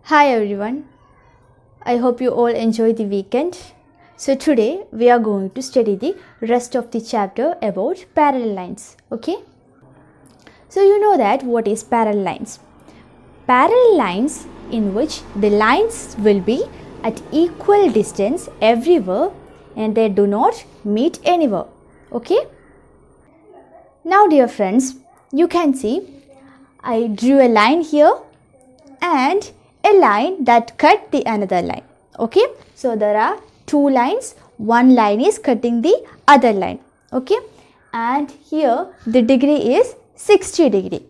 Hi everyone, I hope you all enjoy the weekend. So today we are going to study the rest of the chapter about parallel lines. Okay? So you know that what is parallel lines? Parallel lines in which the lines will be at equal distance everywhere and they do not meet anywhere. Okay? Now dear friends, you can see I drew a line here and a line that cut the another line. Okay, so there are two lines, one line is cutting the other line. Okay, and here the degree is 60 degree.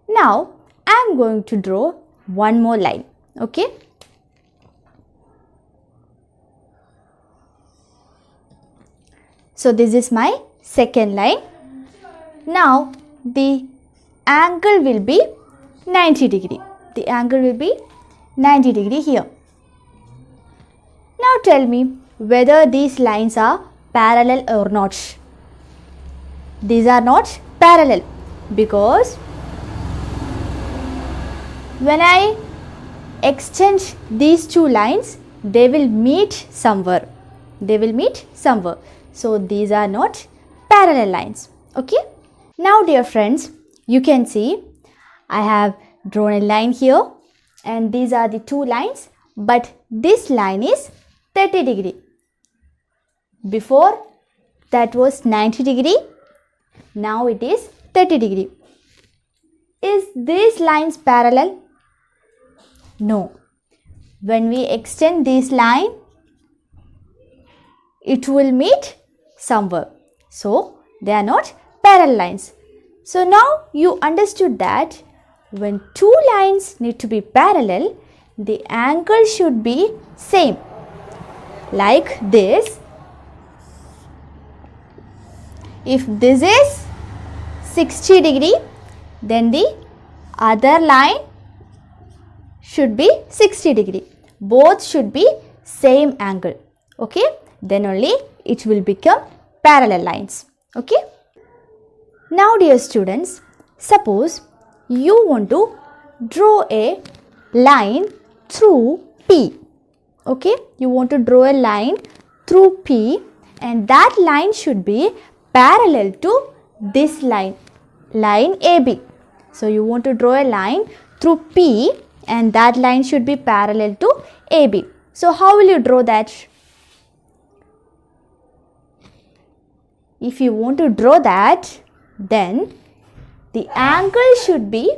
Now I am going to draw one more line. Okay, so this is my second line. Now the angle will be 90 degree. The angle will be 90 degree here. Now tell me whether these lines are parallel or not. These are not parallel because when I extend these two lines, they will meet somewhere. They will meet somewhere. So these are not parallel lines. Okay. Now dear friends, you can see I have drawn a line here and these are the two lines, but this line is 30 degree. Before that was 90 degree, now it is 30 degree. Is these lines parallel? No. When we extend this line, it will meet somewhere. So they are not parallel lines. So now you understood that when two lines need to be parallel, the angle should be same. Like this. If this is 60 degree, then the other line should be 60 degree. Both should be same angle. Okay? Then only it will become parallel lines. Okay? Now dear students, suppose you want to draw a line through P. Okay, you want to draw a line through P and that line should be parallel to this line, line AB. So you want to draw a line through P and that line should be parallel to AB. So how will you draw that? If you want to draw that, then the angle should be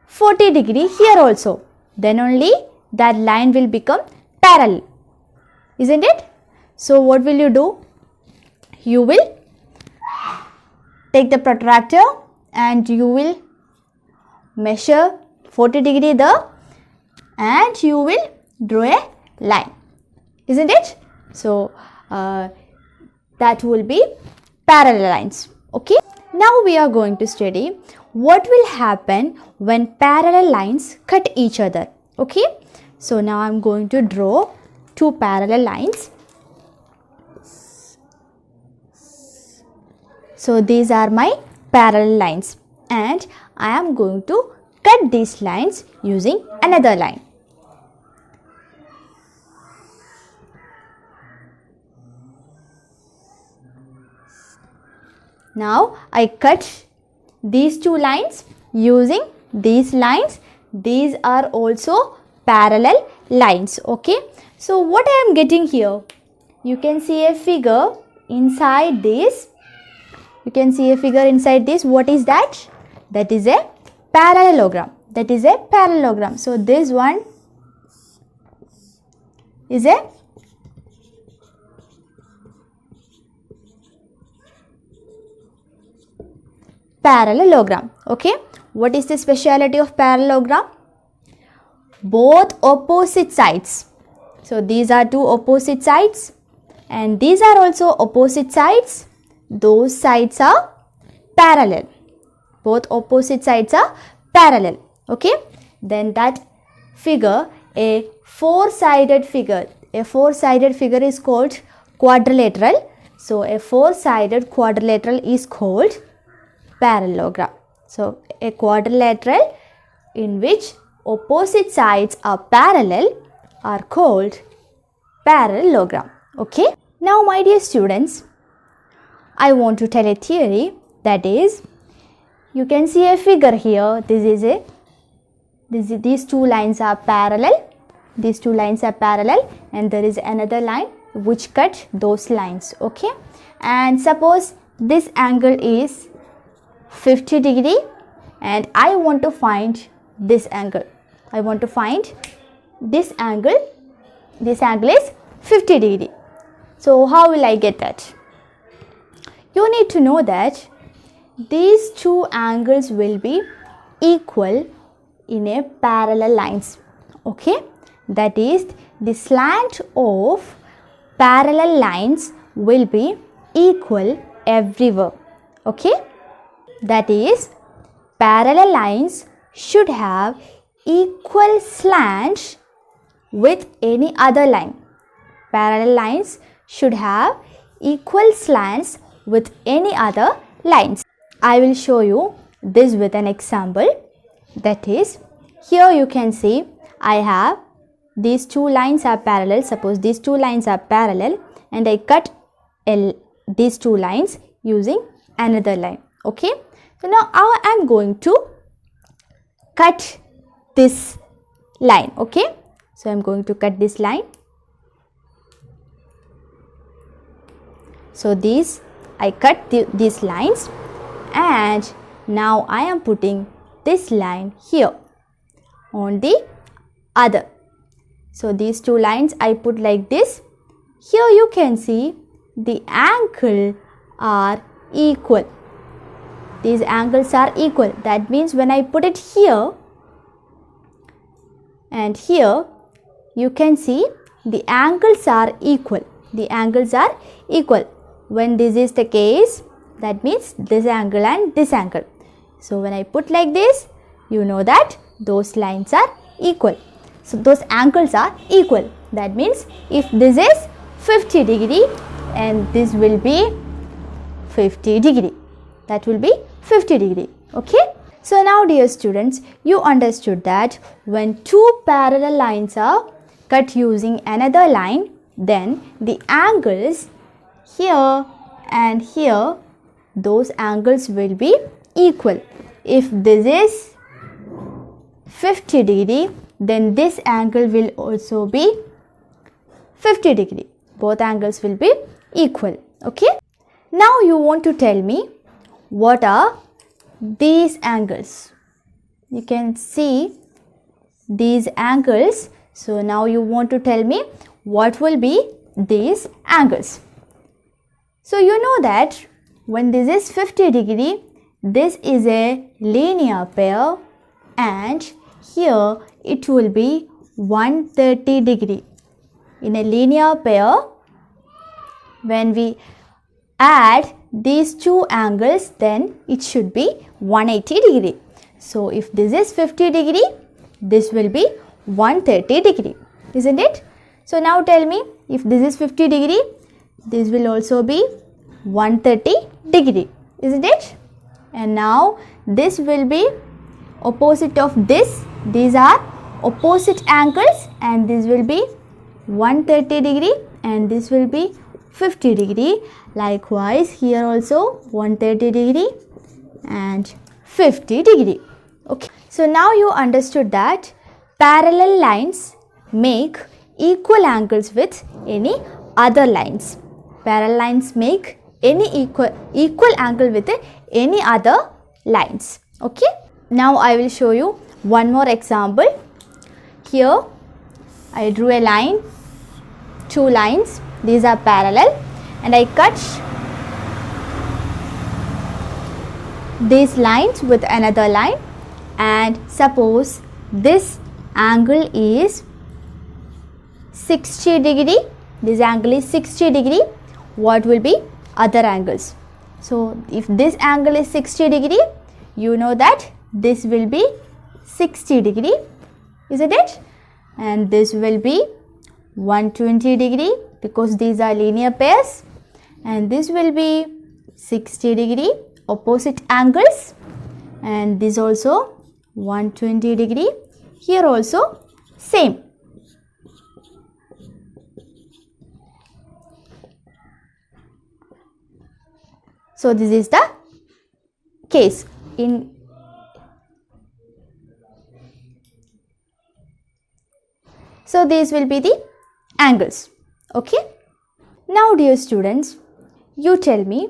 40 degree here also. Then only that line will become parallel. Isn't it? So what will you do? You will take the protractor and you will measure 40 degree there and you will draw a line. Isn't it? So that will be parallel lines. Okay. Now we are going to study what will happen when parallel lines cut each other. Okay. So now I am going to draw two parallel lines. So these are my parallel lines and I am going to cut these lines using another line. Now I cut these two lines using these lines. These are also parallel lines. Okay. So what I am getting here? You can see a figure inside this. You can see a figure inside this. What is that? That is a parallelogram. That is a parallelogram. So this one is a parallelogram. Okay. What is the speciality of parallelogram? Both opposite sides. So these are two opposite sides and these are also opposite sides. Those sides are parallel. Both opposite sides are parallel. Okay. Then that figure, a four-sided figure. A four-sided figure is called quadrilateral. So a four-sided quadrilateral is called parallelogram. So a quadrilateral in which opposite sides are parallel are called parallelogram. Okay. Now my dear students, I want to tell a theory, that is, you can see a figure here. These two lines are parallel. These two lines are parallel, and there is another line which cut those lines. Okay. And suppose this angle is 50 degree and I want to find this angle. I want to find this angle. This angle is 50 degree. So how will I get that? You need to know that these two angles will be equal in a parallel lines. Okay. That is, the slant of parallel lines will be equal everywhere. Okay. That is, parallel lines should have equal slant with any other line. Parallel lines should have equal slants with any other lines. I will show you this with an example. That is, here you can see I have these two lines are parallel. Suppose these two lines are parallel and I cut these two lines using another line. Okay. So now I am going to cut this line. Okay. So I am going to cut this line. So I cut these lines, and now I am putting this line here on the other. So these two lines I put like this. Here you can see the angle are equal. These angles are equal. That means when I put it here and here, you can see the angles are equal. The angles are equal. When this is the case, that means this angle and this angle. So when I put like this, you know that those lines are equal. So those angles are equal. That means if this is 50 degree and this will be 50 degree. That will be 50 degree. Okay. So now dear students, you understood that when two parallel lines are cut using another line, then the angles here and here, those angles will be equal. If this is 50 degree, then this angle will also be 50 degree. Both angles will be equal. Okay. Now you want to tell me what are these angles. You can see these angles. So now you want to tell me what will be these angles. So you know that when this is 50 degree, this is a linear pair, and here it will be 130 degree. In a linear pair, when we add these two angles, then it should be 180 degree. So if this is 50 degree, this will be 130 degree, isn't it? So now tell me, if this is 50 degree, this will also be 130 degree, isn't it? And now this will be opposite of this. These are opposite angles, and this will be 130 degree and this will be 50 degree. Likewise here also 130 degree and 50 degree. Okay. So now you understood that parallel lines make equal angles with any other lines. Parallel lines make any equal angle with any other lines. Okay. Now I will show you one more example. Here I drew a line, two lines, these are parallel, and I cut these lines with another line, and suppose this angle is 60 degree, this angle is 60 degree, what will be other angles? So if this angle is 60 degree, you know that this will be 60 degree, isn't it? And this will be 120 degree because these are linear pairs, and this will be 60 degree opposite angles, and this also 120 degree. here also same. So this is the case in so these will be the angles. Okay. Now dear students, you tell me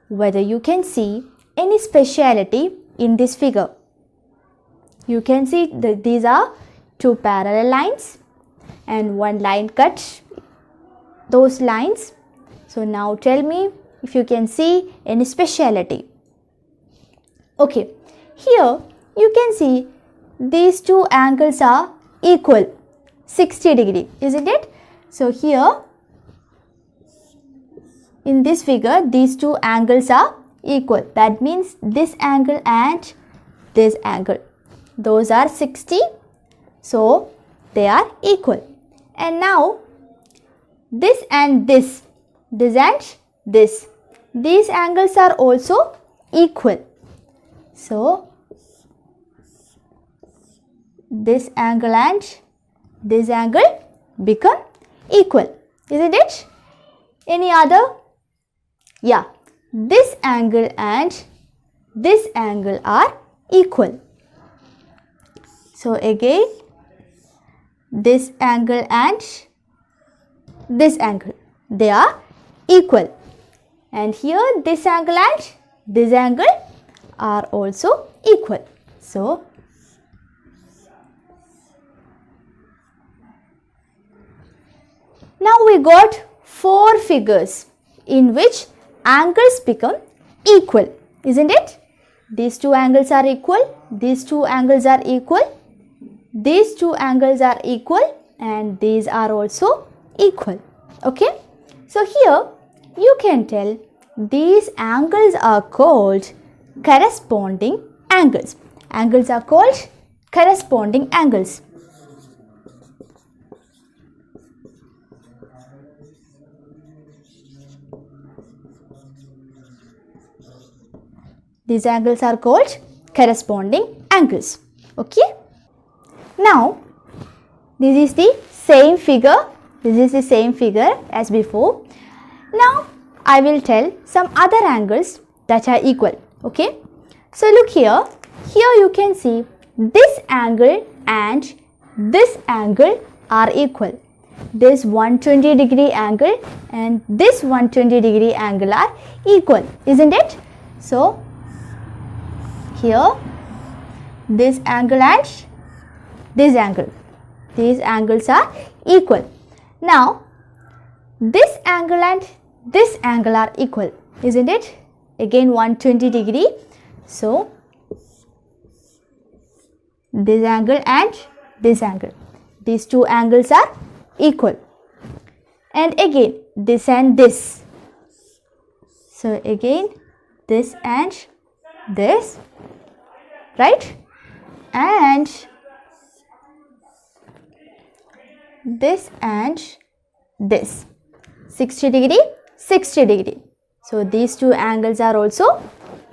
whether you can see any speciality in this figure. You can see that these are two parallel lines and one line cut those lines. So now tell me if you can see any speciality. Okay, here you can see these two angles are equal, 60 degree, isn't it? So here in this figure these two angles are equal. That means this angle and this angle, those are 60, so they are equal. And now this and this and this, these angles are also equal. So this angle and this angle become equal, isn't it? Any other? Yeah, this angle and this angle are equal. So again this angle and this angle, they are equal. And here this angle and this angle are also equal. So now we got 4 figures in which angles become equal, isn't it? These two angles are equal, these two angles are equal, these two angles are equal, and these are also equal. Okay, so here you can tell these angles are called corresponding angles. Angles are called corresponding angles. These angles are called corresponding angles. Okay. Now, this is the same figure. This is the same figure as before. Now, I will tell some other angles that are equal. Okay. So, look here. Here you can see this angle and this angle are equal. This 120 degree angle and this 120 degree angle are equal, isn't it? So, here this angle and this angle, these angles are equal. Now this angle and this angle are equal, isn't it? Again 120 degree. So this angle and this angle, these two angles are equal. And again this and this. So again this and this, right? And this and this, 60 degree, 60 degree. So these two angles are also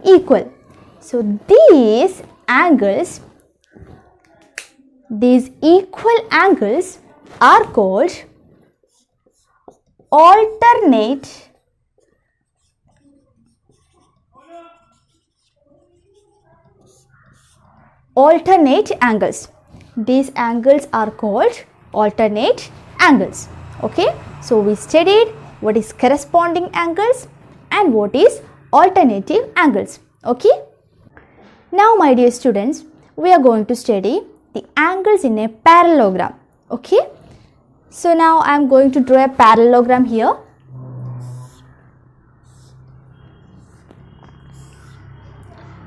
equal. So these angles, these equal angles are called alternate angles. These angles are called alternate angles. Okay, so we studied what is corresponding angles and what is alternative angles. Okay, now my dear students, we are going to study the angles in a parallelogram. Okay, so now I am going to draw a parallelogram here.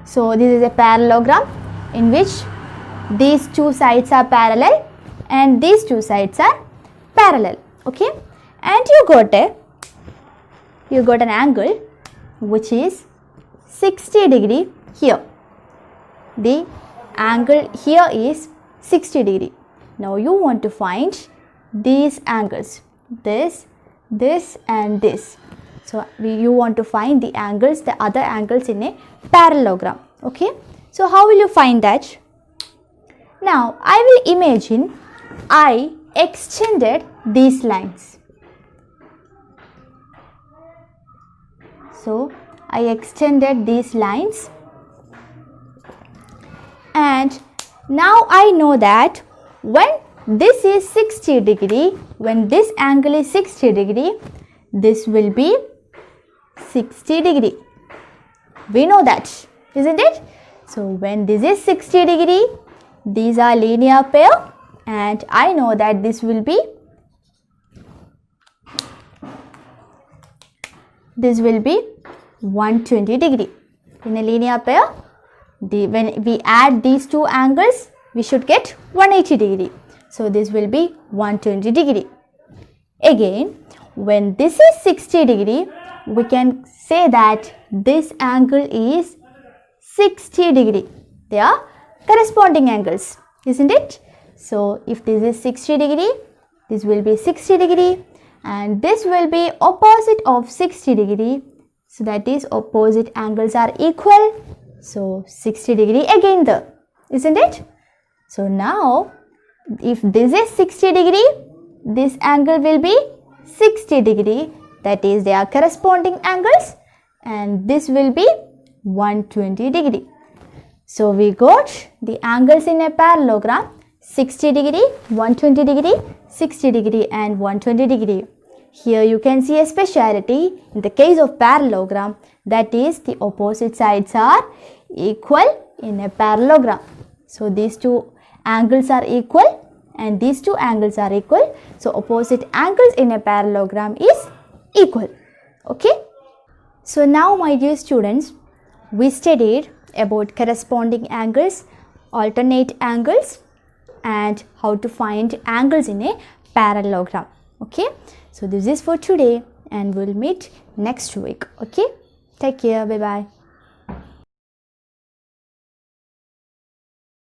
So this is a parallelogram in which these two sides are parallel and these two sides are parallel. Okay, and you got an angle which is 60 degree here. The angle here is 60 degree. Now you want to find these angles, this and this. So you want to find the angles, the other angles in a parallelogram. Okay, so how will you find that? Now I will imagine I extended these lines. So I extended these lines, and now I know that when this is 60 degree, when this angle is 60 degree, this will be 60 degree. We know that, isn't it? So when this is 60 degree, these are linear pair, and I know that this will be 120 degree. In a linear pair, when we add these two angles, we should get 180 degree. So this will be 120 degree. Again, when this is 60 degree, we can say that this angle is 60 degree. They are corresponding angles, isn't it? So if this is 60 degree, this will be 60 degree, and this will be opposite of 60 degree. So that is opposite angles are equal. So 60 degree again there, isn't it? So now if this is 60 degree, this angle will be 60 degree. That is, they are corresponding angles, and this will be 120 degree. So we got the angles in a parallelogram: 60 degree, 120 degree, 60 degree and 120 degree. Here you can see a speciality in the case of parallelogram, that is, the opposite sides are equal in a parallelogram. So these two angles are equal and these two angles are equal. So opposite angles in a parallelogram is equal. Okay. So now, my dear students, we studied about corresponding angles, alternate angles, and how to find angles in a parallelogram. Okay. So this is for today, and we'll meet next week. Okay. Take care. Bye bye.